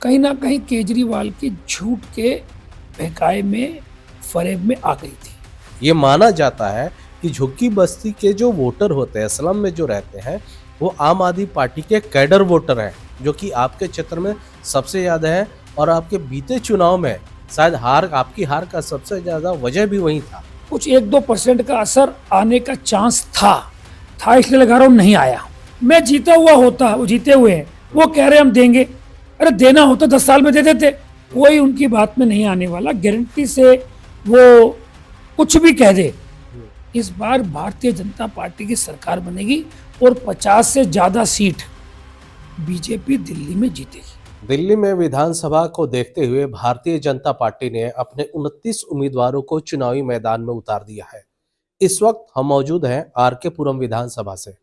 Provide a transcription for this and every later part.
कहीं ना कहीं केजरीवाल की झूठ के बहकाए में फरेब में आ गई थी। ये माना जाता है कि झुग्गी बस्ती के जो वोटर होते हैं, स्लम में जो रहते हैं, वो आम आदमी पार्टी के कैडर वोटर हैं, जो कि आपके क्षेत्र में सबसे ज़्यादा है। और आपके बीते चुनाव में शायद आपकी हार का सबसे ज़्यादा वजह भी वही था। कुछ 1-2% का असर आने का चांस था इसलिए लगा रहा हूँ, नहीं आया। मैं जीता हुआ होता, वो जीते हुए हैं, वो कह रहे हम देंगे, अरे देना होता 10 साल में दे देते। कोई उनकी बात में नहीं आने वाला, गारंटी से वो कुछ भी कह दे। इस बार भारतीय जनता पार्टी की सरकार बनेगी और 50 से ज्यादा सीट बीजेपी दिल्ली में जीतेगी। दिल्ली में विधानसभा को देखते हुए भारतीय जनता पार्टी ने अपने 29 उम्मीदवारों को चुनावी मैदान में उतार दिया है। इस वक्त हम मौजूद हैं आरके पुरम विधानसभा से।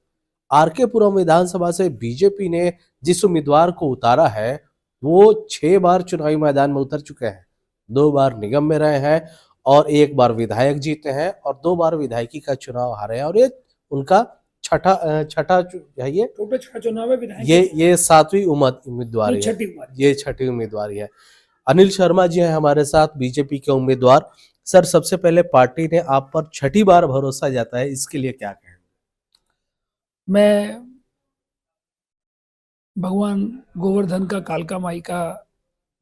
आरके पुरम विधानसभा से बीजेपी ने जिस उम्मीदवार को उतारा है, वो 6 बार चुनावी मैदान में उतर चुके हैं। 2 बार निगम में रहे हैं और 1 बार विधायक जीते हैं और 2 बार विधायकी का चुनाव हारे हैं। और ये उनका छठा है ये छोटा चुनाव है विधायक, ये 7वीं उम्मीदवारी है, ये छठी उम्मीदवारी है। अनिल शर्मा जी हैं हमारे साथ, बीजेपी के उम्मीदवार। सर, सबसे पहले पार्टी ने आप पर छठी बार भरोसा जाता है, इसके लिए क्या कहें? मैं भगवान गोवर्धन का, कालका माई का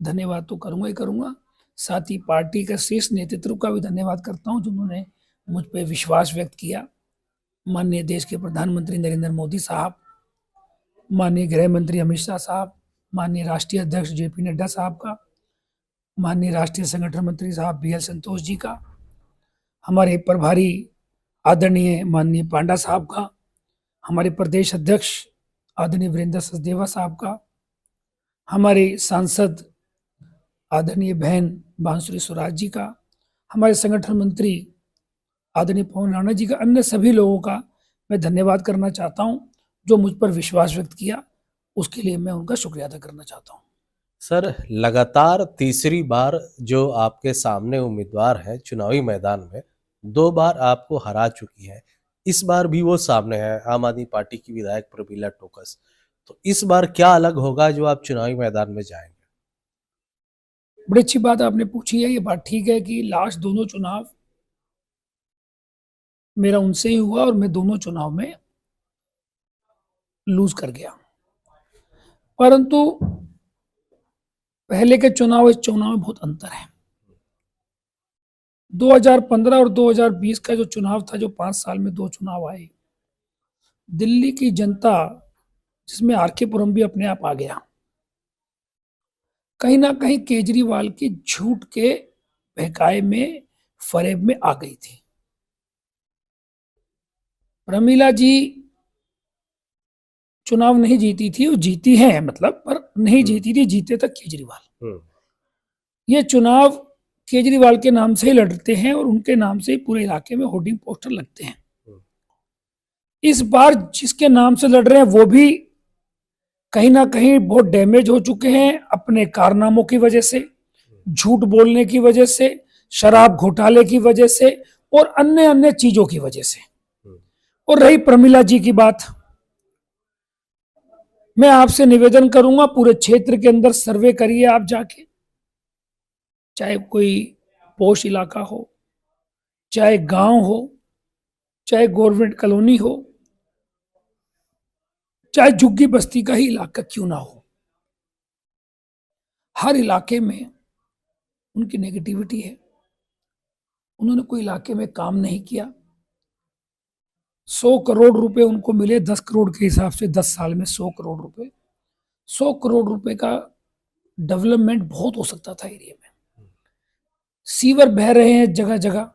धन्यवाद तो करूंगा ही करूंगा, साथ ही पार्टी का शीर्ष नेतृत्व का भी धन्यवाद करता हूं जिन्होंने मुझ पर विश्वास व्यक्त किया। माननीय देश के प्रधानमंत्री नरेंद्र मोदी साहब, माननीय गृह मंत्री अमित शाह साहब, माननीय राष्ट्रीय अध्यक्ष जेपी नड्डा साहब का, माननीय राष्ट्रीय संगठन मंत्री साहब BL संतोष जी का, हमारे प्रभारी आदरणीय माननीय पांडा साहब का, हमारे प्रदेश अध्यक्ष आदरणीय वीरेंद्र सचदेवा साहब का, हमारे सांसद आदरणीय बहन बांसुरी स्वराज जी का, हमारे संगठन मंत्री आदरणीय पवन राणा जी का, अन्य सभी लोगों का मैं धन्यवाद करना चाहता हूं जो मुझ पर विश्वास व्यक्त किया। उसके लिए मैं उनका शुक्रिया अदा करना चाहता हूं। सर, लगातार तीसरी बार जो आपके सामने उम्मीदवार हैं चुनावी मैदान में, 2 बार आपको हरा चुकी है। इस बार भी वो सामने है, आम आदमी पार्टी की विधायक प्रमिला टोकस। तो इस बार क्या अलग होगा जो आप चुनावी मैदान में जाएंगे? बड़ी अच्छी बात आपने पूछी है। ये बात ठीक है कि लास्ट दोनों चुनाव मेरा उनसे ही हुआ और मैं दोनों चुनाव में लूज कर गया, परंतु पहले के चुनाव इस चुनाव में बहुत अंतर है। 2015 और 2020 का जो चुनाव था, जो 5 साल में 2 चुनाव आए, दिल्ली की जनता, जिसमें आरके पुरम भी अपने आप आ गया, कहीं ना कहीं केजरीवाल की झूठ के बहकाए में, फरेब में आ गई थी। प्रमिला जी चुनाव नहीं जीती थी, वो जीती है मतलब, पर नहीं जीती थी, जीते तक केजरीवाल। ये चुनाव केजरीवाल के नाम से ही लड़ते हैं और उनके नाम से ही पूरे इलाके में होर्डिंग पोस्टर लगते हैं। इस बार जिसके नाम से लड़ रहे हैं वो भी कहीं ना कहीं बहुत डैमेज हो चुके हैं अपने कारनामों की वजह से, झूठ बोलने की वजह से, शराब घोटाले की वजह से और अन्य अन्य चीजों की वजह से। और रही प्रमिला जी की बात, मैं आपसे निवेदन करूंगा, पूरे क्षेत्र के अंदर सर्वे करिए आप जाके, चाहे कोई पोश इलाका हो, चाहे गांव हो, चाहे गवर्नमेंट कॉलोनी हो, चाहे झुग्गी बस्ती का ही इलाका क्यों ना हो, हर इलाके में उनकी नेगेटिविटी है। उन्होंने कोई इलाके में काम नहीं किया। 100 करोड़ रुपए उनको मिले, 10 करोड़ के हिसाब से 10 साल में 100 करोड़ रुपए। 100 करोड़ रुपए का डेवलपमेंट बहुत हो सकता था एरिया में। सीवर बह रहे हैं जगह जगह,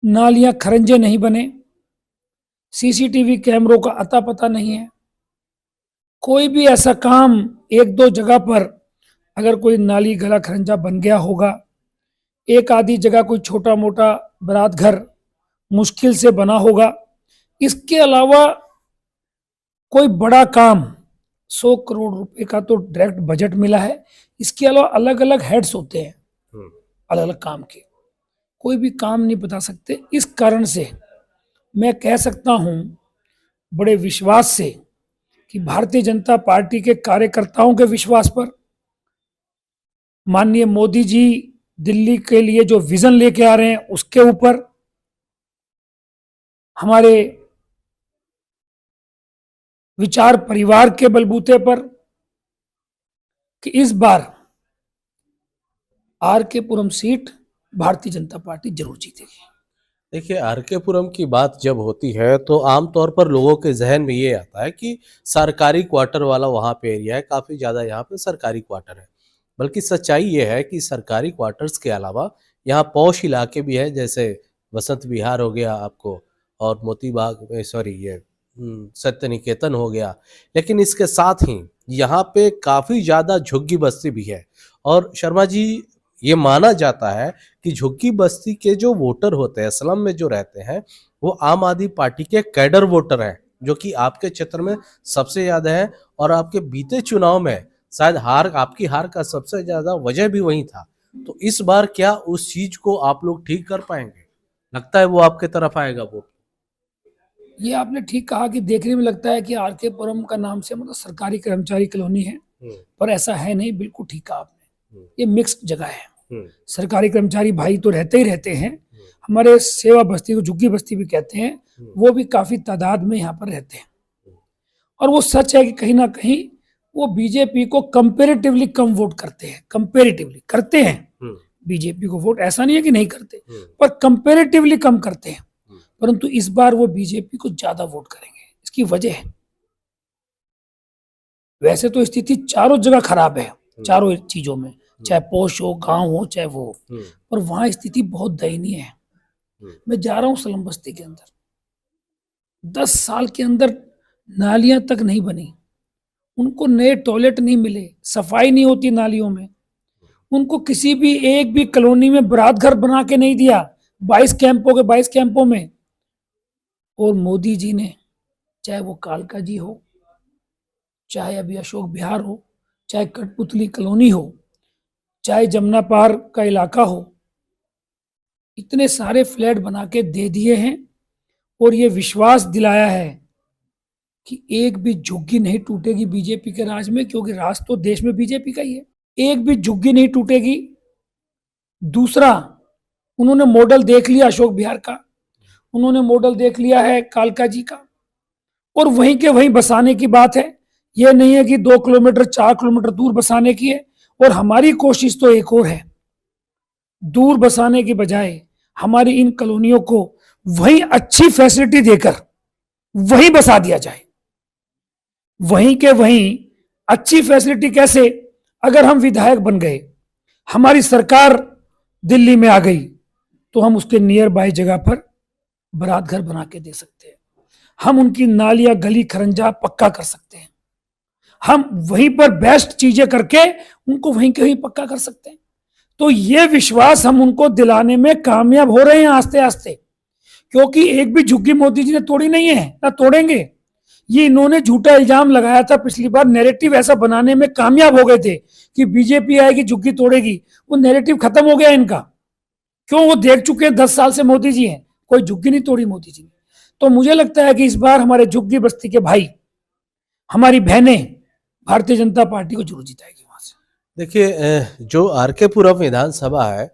नालियां खरंजे नहीं बने, सीसीटीवी कैमरों का अता पता नहीं है। कोई भी ऐसा काम 1-2 जगह पर अगर कोई नाली गला खरंजा बन गया होगा, एक आधी जगह कोई छोटा मोटा बारात घर मुश्किल से बना होगा, इसके अलावा कोई बड़ा काम 100 करोड़ रुपए का तो डायरेक्ट बजट मिला है। इसके अलावा अलग अलग हेड्स होते हैं अलग अलग काम के, कोई भी काम नहीं बता सकते। इस कारण से मैं कह सकता हूं बड़े विश्वास से कि भारतीय जनता पार्टी के कार्यकर्ताओं के विश्वास पर माननीय मोदी जी दिल्ली के लिए जो विजन लेके आ रहे हैं उसके ऊपर, हमारे विचार परिवार के बलबूते पर कि इस बार आर के पुरम सीट भारतीय जनता पार्टी जरूर जीतेगी। देखिए, आरके पुरम की बात जब होती है तो आमतौर पर लोगों के जहन में ये आता है कि सरकारी क्वार्टर वाला वहाँ पे एरिया है, काफ़ी ज़्यादा यहाँ पे सरकारी क्वार्टर है। बल्कि सच्चाई ये है कि सरकारी क्वार्टर्स के अलावा यहाँ पॉश इलाके भी हैं, जैसे वसंत विहार हो गया आपको, और मोती बाग सॉरी ये सत्य निकेतन हो गया। लेकिन इसके साथ ही यहाँ पे काफ़ी ज़्यादा झुग्गी बस्ती भी है। और शर्मा जी, ये माना जाता है कि झुग्गी बस्ती के जो वोटर होते हैं, स्लम में जो रहते हैं, वो आम आदमी पार्टी के कैडर वोटर हैं, जो कि आपके क्षेत्र में सबसे ज़्यादा है। और आपके बीते चुनाव में शायद आपकी हार का सबसे ज़्यादा वजह भी वही था। तो इस बार क्या उस चीज़ को आप लोग ठीक कर पाएंगे? लगता है वो आपके तरफ आएगा वोट? ये आपने ठीक कहा कि देखने में लगता है कि आर के पुरम का नाम से मतलब सरकारी कर्मचारी कॉलोनी है, पर ऐसा है नहीं। बिल्कुल ठीक कहा आपने, ये मिक्स्ड जगह है। सरकारी कर्मचारी भाई तो रहते ही रहते हैं, हमारे सेवा बस्ती को झुग्गी बस्ती भी कहते हैं, वो भी काफी तादाद में यहाँ पर रहते हैं। और वो सच है कि कहीं ना कहीं वो बीजेपी को कंपेरेटिवली कम वोट करते हैं, कंपेरेटिवली करते हैं बीजेपी को वोट, ऐसा नहीं है कि नहीं करते, पर कंपेरेटिवली कम करते हैं। परंतु इस बार वो बीजेपी को ज्यादा वोट करेंगे। इसकी वजह है, वैसे तो स्थिति चारों जगह खराब है, चारों चीजों में, चाहे पोश हो, गांव हो, चाहे वो हो, पर वहां स्थिति बहुत दयनीय है। मैं जा रहा हूं सलम बस्ती के अंदर, 10 साल के अंदर नालियां तक नहीं बनी, उनको नए टॉयलेट नहीं मिले, सफाई नहीं होती नालियों में, उनको किसी भी एक भी कॉलोनी में बरात घर बना के नहीं दिया, 22 कैंपों में। और मोदी जी ने, चाहे वो कालका जी हो, चाहे अभी अशोक विहार हो, चाहे कठपुतली कॉलोनी हो, चाहे जमुना पार का इलाका हो, इतने सारे फ्लैट बना के दे दिए हैं। और ये विश्वास दिलाया है कि एक भी झुग्गी नहीं टूटेगी बीजेपी के राज में, क्योंकि राज तो देश में बीजेपी का ही है। एक भी झुग्गी नहीं टूटेगी। दूसरा, उन्होंने मॉडल देख लिया अशोक विहार का, उन्होंने मॉडल देख लिया है कालका जी का, और वहीं के वहीं बसाने की बात है। यह नहीं है कि 2 किलोमीटर 4 किलोमीटर दूर बसाने की है। और हमारी कोशिश तो एक और है, दूर बसाने की बजाय हमारी इन कॉलोनियों को वहीं अच्छी फैसिलिटी देकर वहीं बसा दिया जाए। वहीं के वहीं अच्छी फैसिलिटी कैसे? अगर हम विधायक बन गए, हमारी सरकार दिल्ली में आ गई, तो हम उसके नियर बाय जगह पर बारात घर बना के दे सकते हैं, हम उनकी नालियां गली खरंजा पक्का कर सकते हैं, हम वहीं पर बेस्ट चीजें करके उनको वहीं के वहीं पक्का कर सकते हैं। तो ये विश्वास हम उनको दिलाने में कामयाब हो रहे हैं आस्ते आस्ते, क्योंकि एक भी झुग्गी मोदी जी ने तोड़ी नहीं है, ना तोड़ेंगे। ये इन्होंने झूठा इल्जाम लगाया था पिछली बार, नैरेटिव ऐसा बनाने में कामयाब हो गए थे कि बीजेपी आएगी झुग्गी तोड़ेगी। वो नैरेटिव खत्म हो गया इनका, क्यों? वो देख चुके हैं 10 साल से मोदी जी हैं, कोई झुग्गी नहीं तोड़ी मोदी जी ने। तो मुझे लगता है कि इस बार हमारे झुग्गी बस्ती के भाई, हमारी बहनें भारतीय जनता पार्टी को जरूर जिताएगी वहां से। देखिए, जो आरके पुरम विधानसभा है,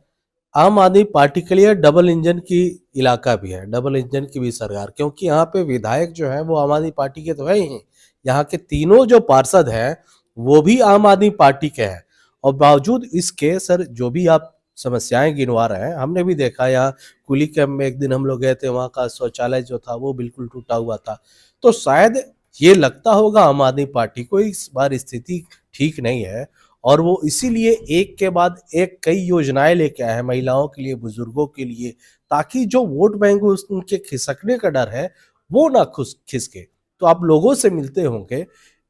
आम आदमी पार्टी के लिए डबल इंजन की इलाका भी है, डबल इंजन की भी सरकार, क्योंकि यहाँ पे विधायक जो है वो आम आदमी पार्टी के तो है ही। यहाँ के तीनों जो पार्षद हैं वो भी आम आदमी पार्टी के हैं। और बावजूद इसके सर, जो भी आप समस्याएं गिनवा रहे हैं, हमने भी देखा यहाँ कुली कैंप में एक दिन हम लोग गए थे, वहाँ का शौचालय जो था वो बिल्कुल टूटा हुआ था। तो शायद ये लगता होगा आम आदमी पार्टी को इस बार स्थिति ठीक नहीं है, और वो इसीलिए एक के बाद एक कई योजनाएं लेके आए हैं महिलाओं के लिए, बुजुर्गों के लिए, ताकि जो वोट बैंक उनके खिसकने का डर है वो ना खिसके। तो आप लोगों से मिलते होंगे,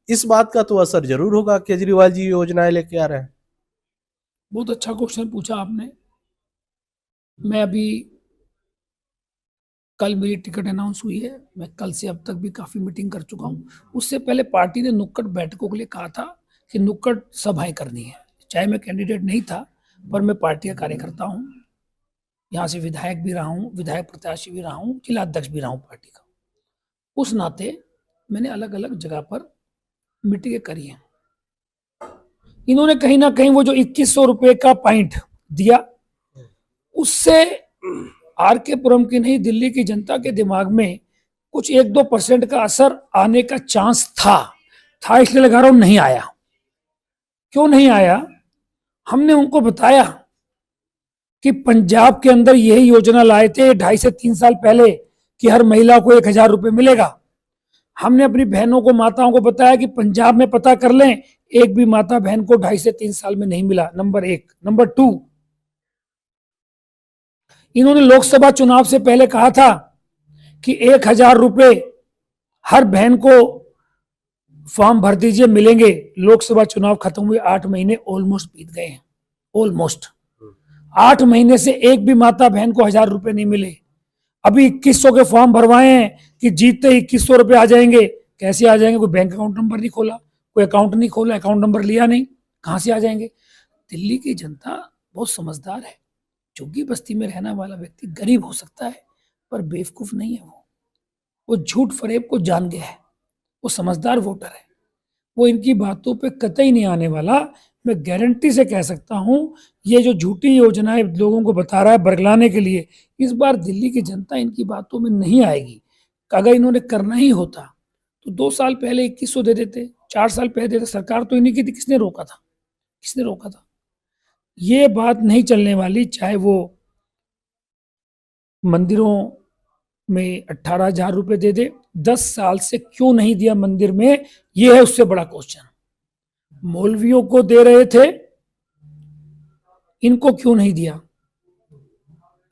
इस बात का तो असर जरूर होगा। केजरीवाल जी योजनाएं लेके आ रहे हैं। बहुत अच्छा क्वेश्चन पूछा आपने। मैं अभी, कल मेरी टिकट अनाउंस हुई है, मैं कल से अब तक भी काफी मीटिंग कर चुका हूँ। उससे पहले पार्टी ने नुक्कड़ बैठकों के लिए कहा था कि नुक्कड़ सभाएं करनी है। चाहे मैं कैंडिडेट नहीं था, पर मैं पार्टी का कार्यकर्ता हूँ, यहाँ से विधायक भी रहा हूँ, विधायक प्रत्याशी भी रहा हूँ, जिला अध्यक्ष भी रहा हूँ पार्टी का। उस नाते मैंने अलग अलग जगह पर मिट के करिए। इन्होंने कहीं ना कहीं वो जो 2100 रुपए का पॉइंट दिया, उससे आर के पुरम की नहीं, दिल्ली की जनता के दिमाग में कुछ 1-2% का असर आने का चांस था इसलिए लगा रहा हूं नहीं आया। क्यों नहीं आया? हमने उनको बताया कि पंजाब के अंदर यही योजना लाए थे 2.5 से 3 साल पहले कि हर महिला को 1000 रुपए मिलेगा। हमने अपनी बहनों को, माताओं को बताया कि पंजाब में पता कर लें, एक भी माता बहन को 2.5 से 3 साल में नहीं मिला। नंबर 1। नंबर 2, इन्होंने लोकसभा चुनाव से पहले कहा था कि 1000 रुपए हर बहन को फॉर्म भर दीजिए, मिलेंगे। लोकसभा चुनाव खत्म हुए 8 महीने ऑलमोस्ट बीत गए हैं। ऑलमोस्ट 8 महीने से एक भी माता बहन को 1000 रुपए नहीं मिले। अभी 2100 के फॉर्म भरवाए हैं कि जीतते ही 2100 रुपए आ जाएंगे। कैसे आ जाएंगे? कोई बैंक अकाउंट नंबर नहीं खोला, कोई अकाउंट नहीं खोला, अकाउंट नंबर लिया नहीं, कहां से आ जाएंगे? दिल्ली की जनता बहुत समझदार है। झुग्गी बस्ती में रहने वाला व्यक्ति गरीब हो सकता है पर बेवकूफ नहीं है। वो झूठ फरेब को जान गया है, वो समझदार वोटर है, वो इनकी बातों पे कतई नहीं आने वाला। मैं गारंटी से कह सकता हूं, ये जो झूठी योजनाएं लोगों को बता रहा है बरगलाने के लिए, इस बार दिल्ली की जनता इनकी बातों में नहीं आएगी। अगर इन्होंने करना ही होता तो 2 साल पहले 2100 दे देते, 4 साल पहले देते। सरकार तो इन्हीं की थी, किसने रोका था? किसने रोका था? ये बात नहीं चलने वाली। चाहे वो मंदिरों में 18,000 रुपए दे दे, 10 साल से क्यों नहीं दिया मंदिर में, ये है उससे बड़ा क्वेश्चन। मौलवियों को दे रहे थे, इनको क्यों नहीं दिया?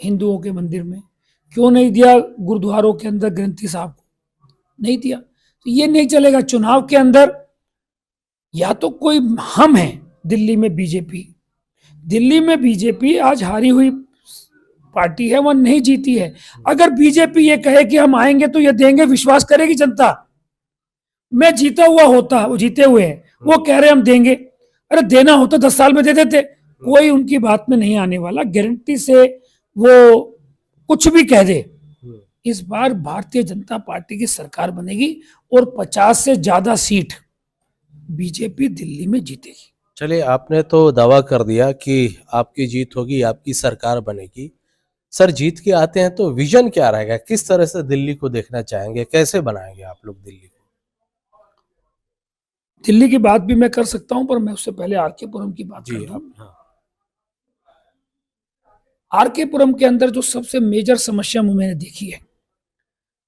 हिंदुओं के मंदिर में क्यों नहीं दिया? गुरुद्वारों के अंदर ग्रंथी साहब को नहीं दिया। तो ये नहीं चलेगा। चुनाव के अंदर या तो कोई हम हैं दिल्ली में बीजेपी, दिल्ली में बीजेपी आज हारी हुई पार्टी है, वह नहीं जीती है। अगर बीजेपी ये कहे कि हम आएंगे तो ये देंगे, विश्वास करेगी जनता? मैं जीता हुआ होता, वो जीते हुए हैं, वो कह रहे हम देंगे, अरे देना होता 10 साल में दे देते। कोई उनकी बात में नहीं आने वाला, गारंटी से। वो कुछ भी कह दे, इस बार भारतीय जनता पार्टी की सरकार बनेगी और 50 से ज्यादा सीट बीजेपी दिल्ली में जीतेगी। चलिए, आपने तो दावा कर दिया कि आपकी जीत होगी, आपकी सरकार बनेगी। सर, जीत के आते हैं तो विजन क्या रहेगा? किस तरह से दिल्ली को देखना चाहेंगे? कैसे बनाएंगे आप लोग दिल्ली को? दिल्ली की बात भी मैं कर सकता हूं, पर मैं उससे पहले आरके पुरम की बात कर जी, दूं। हाँ। आरके पुरम के अंदर जो सबसे मेजर समस्या मैंने देखी है,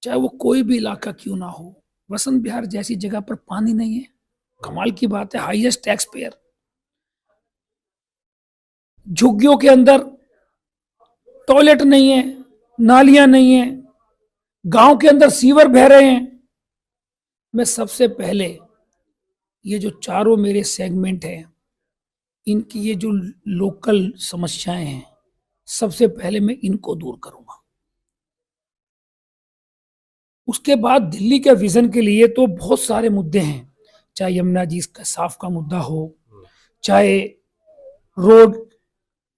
चाहे वो कोई भी इलाका क्यों ना हो, वसंत विहार जैसी जगह पर पानी नहीं है। कमाल की बात है, हाईएस्ट टैक्स पेयर। झुग्गियों के अंदर टॉयलेट नहीं है, नालियां नहीं है, गांव के अंदर सीवर बह रहे हैं। मैं सबसे पहले ये जो चारों मेरे सेगमेंट हैं, इनकी ये जो लोकल समस्याएं हैं, सबसे पहले मैं इनको दूर करूंगा। उसके बाद दिल्ली के विजन के लिए तो बहुत सारे मुद्दे हैं, चाहे यमुना जी का साफ का मुद्दा हो, चाहे रोड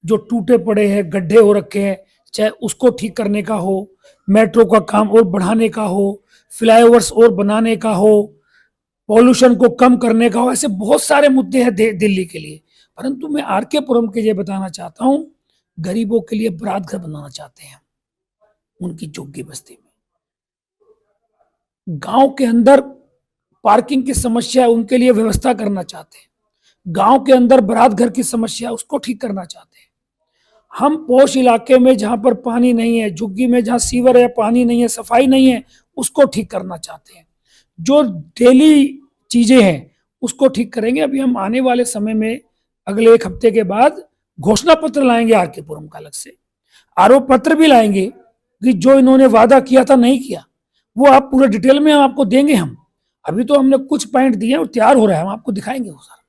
जो टूटे पड़े हैं, गड्ढे हो रखे हैं, चाहे उसको ठीक करने का हो, मेट्रो का काम और बढ़ाने का हो, फ्लाईओवर्स और बनाने का हो, पॉल्यूशन को कम करने का हो। ऐसे बहुत सारे मुद्दे हैं दिल्ली के लिए। परंतु मैं आरके पुरम के लिए बताना चाहता हूं, गरीबों के लिए बरात घर बनाना चाहते हैं उनकी झुग्गी बस्ती में। गांव के अंदर पार्किंग की समस्या, उनके लिए व्यवस्था करना चाहते हैं। गांव के अंदर बरात घर की समस्या, उसको ठीक करना चाहते हैं। हम पोश इलाके में जहां पर पानी नहीं है, झुग्गी में जहां सीवर है, पानी नहीं है, सफाई नहीं है, उसको ठीक करना चाहते हैं। जो डेली चीजें हैं उसको ठीक करेंगे। अभी हम आने वाले समय में अगले 1 हफ्ते के बाद घोषणा पत्र लाएंगे आरके पुरम का, अलग से आरोप पत्र भी लाएंगे कि जो इन्होंने वादा किया था नहीं किया, वो आप पूरे डिटेल में आपको देंगे हम। अभी तो हमने कुछ पॉइंट दिए और तैयार हो रहा है, हम आपको दिखाएंगे वो सारा।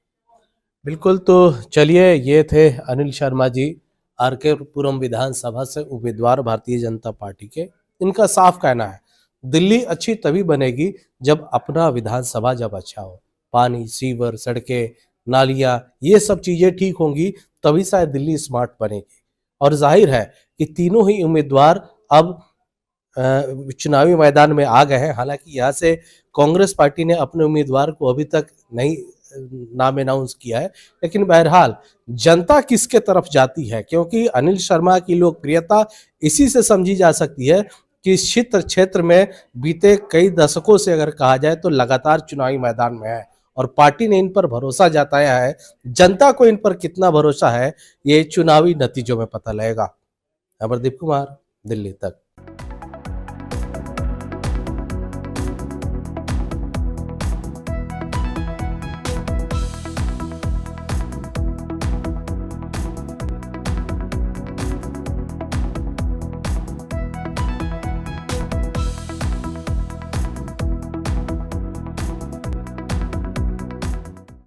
बिल्कुल, तो चलिए, ये थे अनिल शर्मा जी, आरके पुरम विधानसभा से उम्मीदवार भारतीय जनता पार्टी के। इनका साफ कहना है, दिल्ली अच्छी तभी बनेगी जब अपना विधानसभा जब अच्छा हो, पानी, सीवर, सड़कें, नालियां, ये सब चीजें ठीक होंगी, तभी शायद दिल्ली स्मार्ट बनेगी। और जाहिर है कि तीनों ही उम्मीदवार अब चुनावी मैदान में आ गए हैं। हालांकि यहाँ से कांग्रेस पार्टी ने अपने उम्मीदवार को अभी तक नहीं नाम अनाउंस किया है, लेकिन बहरहाल जनता किसके तरफ जाती है, क्योंकि अनिल शर्मा की लोकप्रियता इसी से समझी जा सकती है कि इस क्षेत्र में बीते कई दशकों से अगर कहा जाए तो लगातार चुनावी मैदान में है और पार्टी ने इन पर भरोसा जताया है। जनता को इन पर कितना भरोसा है, ये चुनावी नतीजों में पता लगेगा। अमरदीप कुमार, दिल्ली तक।